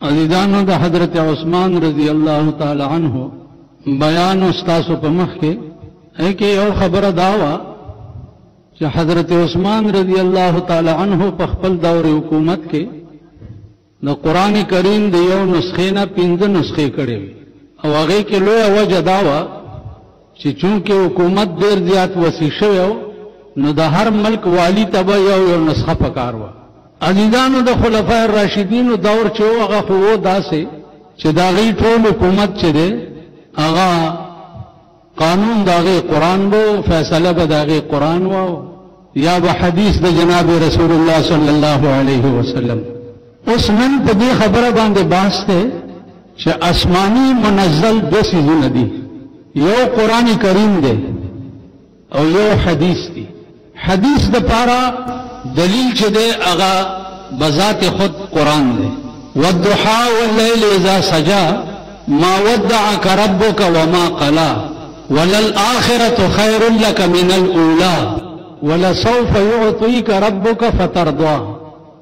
عزیزانو دا حضرت عثمان رضی اللہ تعالی عنہ بیان استاسو پا مخ کے ایک یو خبر داوا کہ حضرت عثمان رضی اللہ تعالی عنہ پا خپل دور حکومت کے دا قرآن کریم دا یو نسخینا پینز نسخے کڑے وی او اگے کے لویا وجہ داوا کہ چونکہ حکومت دیر زیاد وسیع شویو نو دا ہر ملک والی تبا یو نسخہ پکاروا. عزیزانو دا خلفاء الراشدین دور چو اگا خو دا سے چه دا غی ٹول حکومت چه دے اگا قانون دا غی قرآن بو فیصلہ با دا غی قرآن واو یا با حدیث دا جناب رسول اللہ صلی اللہ علیہ وسلم. اس من پا دی خبر باندے باس تے چه اسمانی منزل دو سیزون دی یو قرآن کریم دے او یو حدیث دی. حدیث دا پارا دلیل چه دے اغا بذات خود قرآن دے والضحا واللیل اذا سجا ما ودعك ربك وما قلا وللآخرة خير لك من الأولى ولسوف يعطيك ربك فترضى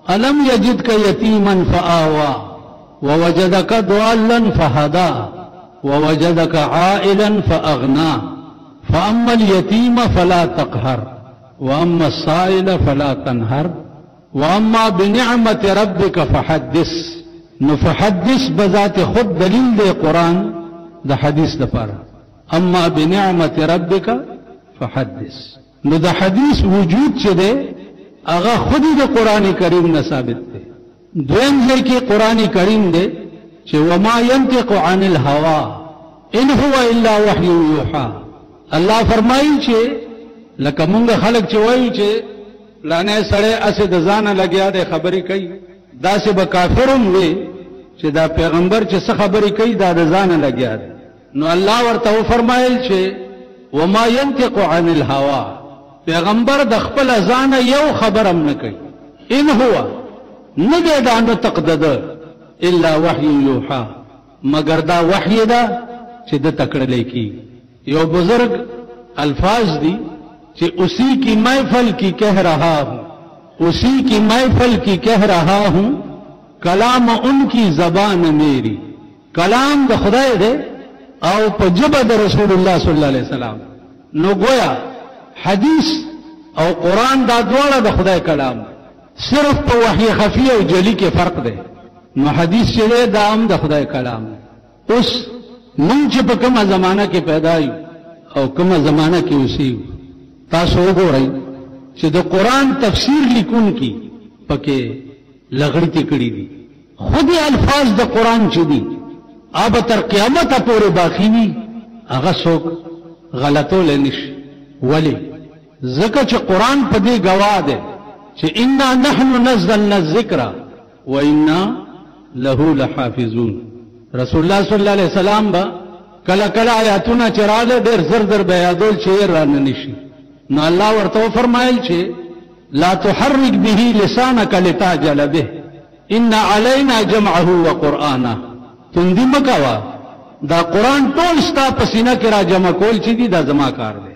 ألم يجدك يتيما فآوى ووجدك ضالا فهدى ووجدك عائلا فأغنى فأما اليتيم فلا تقهر وأما السائل فلا تنهر وأما بنعمة ربك فحدث. نفحدث بذات خود دلیل دے قرآن دا حدیث دا پارا اما بنعمة ربك فحدث. نو دا حدیث وجود چے دے اغا خودی دا قرآن کریم نثابت دے. دویم دے کی قرآن کریم دے چے وما ينطق عن الهوا ان هو الا وحی یوحا. اللہ فرمائی چے لکه مونږ خلق چې وایي چې پلانې سړی اسې د ځانه لګیا دی خبرې کوي داسې به کافرم وي چې دا پیغمبر چې څه خبرې کوي دا د ځانه لګیا دی. نو الله ورته وفرمایل چې وما ينطق عن الهوا پیغمبر د خپل ځانه یو خبرم نه کوي ان هو نه دی دا نطق ده الا وحی یوحا مگر دا وحی ده چې د تکړلې کی. یو بزرگ الفاظ دی کہ اسی کی محفل کی کہہ رہا ہوں اسی کی محفل کی کہہ رہا ہوں کلام ان کی زبان میری. کلام دا خدای دے او پا جبہ دا رسول اللہ صلی اللہ علیہ وسلم. نو گویا حدیث او قرآن دا دوارا دا خدای کلام صرف پا وحی خفی او جلی کے فرق دے. نو حدیث چلے دا ام دا خدای کلام. اس منچ پا کم زمانہ کے پیدایو او کم زمانہ کی اسی تاسو وګورئ چې د قرآن تفسیر لیکون کی پکې لغړتی کړي دي. خودی الفاظ د قرآن چې دي اب تر قیامت پورې باقی وي هغه څوک غلطول نشي. ولی ځکه چې قرآن په دې گواه ده چې انا نحن نزلنا الذکر وانا له لحافظون. رسول الله صلی الله علیه وسلم با کله کله آیاتونه چراله ډېر زر در بیادول چې رانه نشي. نو الله ورته فرمایل چې لا تحرك به لسانك لتعجل به ان علينا جمعه وقرانا. تندی مکوا دا قرآن ټول ستا پسینه کې را جمع کول چې دی دا زما کار دی.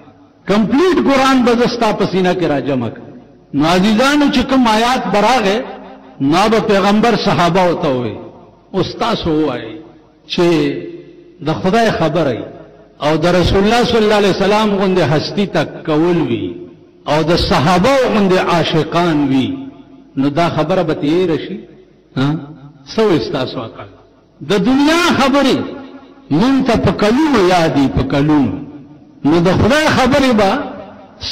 کمپلیټ قرآن به ستا پسینه کې را جمع کړ. نو عزیزانو چې کوم آیات براغه نو به پیغمبر صحابه وته وي استاد وایي چې د خدای خبره او د رسول الله صلی الله علیه وسلم غوندې هستی تک کول وی او د صحابه غوندې عاشقان وی نو دا خبره به تیر شي. ها سو استاسو عقل د دنیا خبره مونږ ته په کلو یادې په کلو. نو د خدای خبره به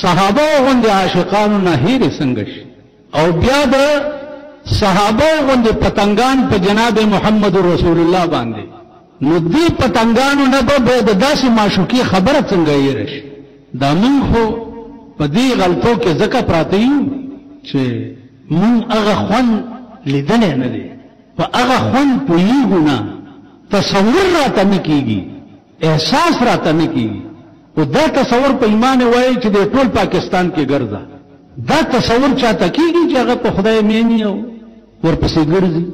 صحابه غوندې عاشقانو نه هیر څنګه شي او بیا د صحابه غوندې پتنګان په جناب محمد رسول الله باندې. نو دی پتنگانو نبا بید داسی معشوقی خبرت څنګه یې رشي. دا مون خو په دې غلطو کې ځکه پراته یو چې مون هغه خوند لیدلی نه دی په هغه خوند پوهیږو نه تصور راته نه کېږي احساس راته نه کېږي. او دا تصور په ایمان وایي چې د ټول پاکستان کې ګرځه. دا تصور چاته کېږي چې هغه په خدای مینی او ورپسې ګرځي.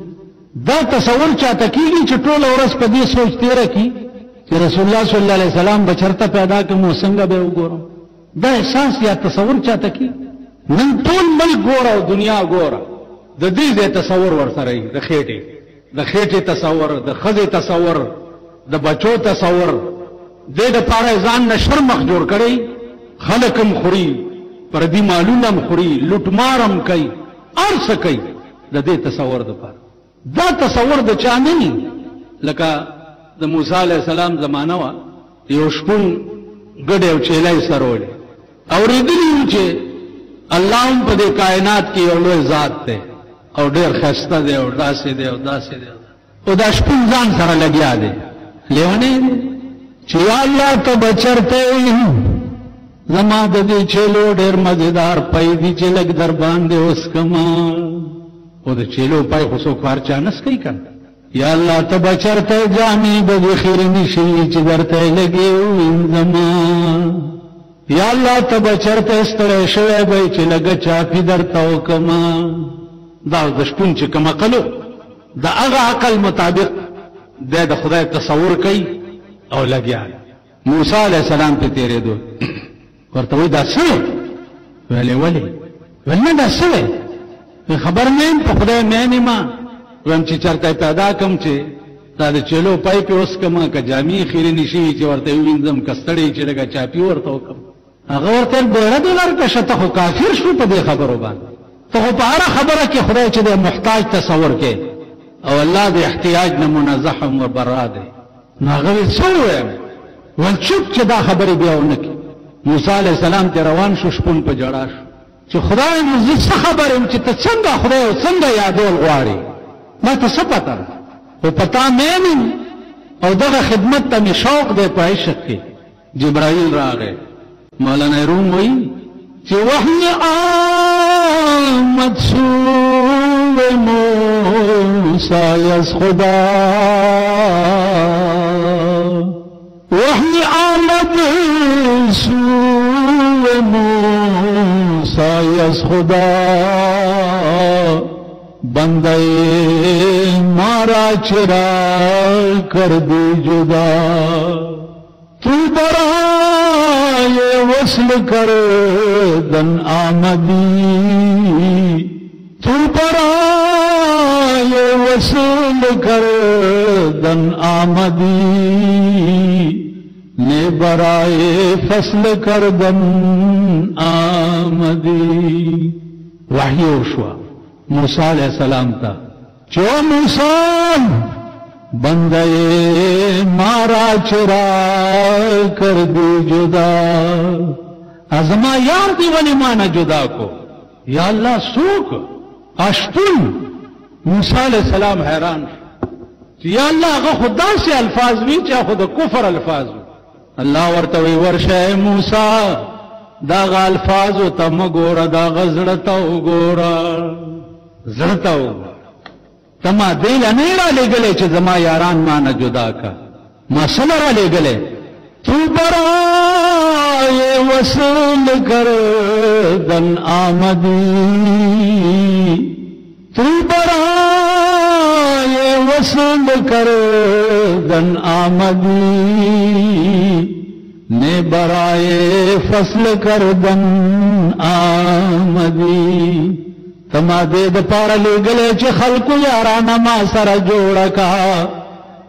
دا تصور چاته کیږي چې ټول ورځ په دې سوچ تیره کی چې رسول الله صلی الله علیه وسلم بچرته پیدا کوم څنګه به وګورم. دا احساس یا تصور چاته کی نن ټول ملک ګوره او دنیا ګوره د دې تصور ورسره د خېټه د خېټې تصور، د ښځې تصور، د بچو تصور، دې دپاره ځان نه شرمخ جوړ کړی، خلک هم خوري، پردي مالونه هم خوري، لوټمار هم کوي، هر څه کوي د دې تصور دپاره. دا تصور د چا نه وي. لکه د موسی علیه السلام زمانه وه، یو شپون ګډې او چیلی سره وړي، اورېدلي وو چې الله هم په دې کائنات کې یو لوی ذات دی او ډېر ښایسته دی او داسې دی او داسې دی، او دا شپون ځان سره لګیا دی، لیونی دی چې یا الله ته به چېرته زما د دې چیلو ډېر مزېدار پی دي چې لږ در باندې وڅکمه. خو د چیلو پی خو څوک هر چا نس کوي که نه. یا الله ته به چېرته جامې به دې خیرنې شوي چې درته یې لږې ووینځمه. یا الله ته به چېرته ستړی شوی به چې لږه چاپي درته وکړمه. دا د شپون چې کوم عقل و، د هغه عقل مطابق دی د خدای تصور کوي او لګیا دی. موسی علیه السلام پې تېرېدو، ورته وایي دا څه دی؟ ویلې ولې؟ ویل نه دا څه دی؟ خبر نه یم، په خدای مین یم. ویم چې چېرته پیدا کړم چې دا د چیلو پای پې وڅکمه، که جامې خیرنې شوي چې ورته یې ووینځم، که ستړی چې لږه چاپي ورته وکړم. هغه ورته ویل ډېره دې لرکشه، ته خو کافر شو په دې خبرو باندې. ته خو په هره خبره کې خدای چې دی محتاج تصور کې، او الله د احتیاج نه منزه او برا دی. نو هغه ویل څه ووایم؟ ویل چوپ چې دا خبرې بیا ونه کړي. موسی علیه السلام ته روان شو، شپون په ژړا شو چې خدای نو زه څه خبر یم چې ته څنګه خدای او څنګه یادول غواړې؟ ما ته څه پته ده، خو په تا مین یم او دغه خدمت ته مې شوق دی په عشق کې. جبرائیل راغی. مولانا روم وایي چې وحی آمد سوی موسی از خدا، وحی آمد سوی موسی از خدا، بندے مارا چرا کر دی جدا، تو برائے وصل کر دن آمدی، تو برائے وصل کر دن آمدی، نے برائے فصل کر دن آمدی. وحی وشوا موسی علیہ السلام تا چو موسی بندے مارا چرا کر دی جدا، ازما یار دی ولی مانا جدا کو. یا اللہ سوک اشتن. موسی علیہ السلام حیران یا اللہ اگا خدا سے الفاظ بھی چاہ خود کفر الفاظ بھی. اللہ ورطوی ورشہ موسی داغا الفاظو تا مگورا داغا زڑتا گورا زڑتا گورا تما دیلا نیرا لے گلے چھ زما یاران مانا جدا کا ما سلرا لے گلے تو برائے وصل کر دن آمدی، تو برائے وصل کر دن آمدی، نے برائے فصل کر دن آمدی. تما دے د پارا لے گلے چھ خلقو یارانا ما سر جوڑا کا،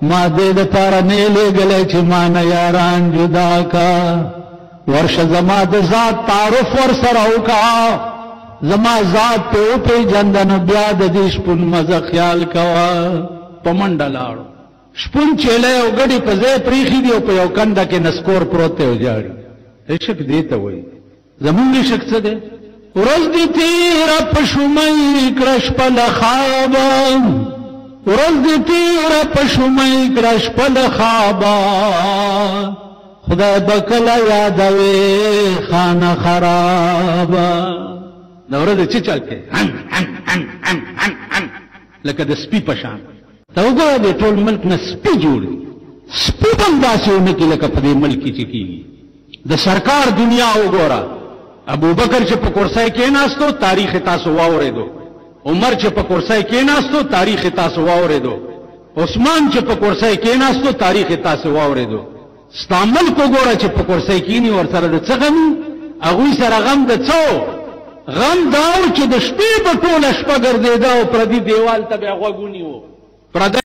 ما دے د پارا نے لے گلے چھ مانا یاران جدا کا. ورش زما د ذات تعارف ور سرو کا، زما ذات پہ اوپے جندن بیاد دیش پن مزا خیال کوا. پمنڈا لاڑو شپون چیلے او گڑی پا زی پریخی دی او پا یو کنڈا کے نسکور پروتے ہو جاڑی. عشق دیتا ہوئی زمون عشق چا دے ورز دی تیرا پشومی کرش پل خوابا، ورز دی تیرا پشومی کرش پل خوابا، خدا بکلا یادوے خانہ خرابا. دا ورز چی چل کے لکه د سپی پشان تا وګوره د ټول ملک نه سپی جوړ دي، سپی هم داسې ونه کي لکه په دې ملک کې چې کېږي. د سرکار دنیا وګوره، ابوبکر چې په کرسۍ کېناستو تاریخ تاسو واورېدو، عمر چې په کرسۍ کېناستو تاریخ تاسو واورېدو، عثمان چې په کرسۍ کېناستو تاریخ تاسو واورېدو. ستا ملک وګوره چې په کرسۍ کېني ورسره د څه غم وي؟ هغوی سره غم د څه و؟ غم دا و چې د شپې به ټوله شپه ګرځېده او پردي دیوال ته به یې غوږ ونیو پردی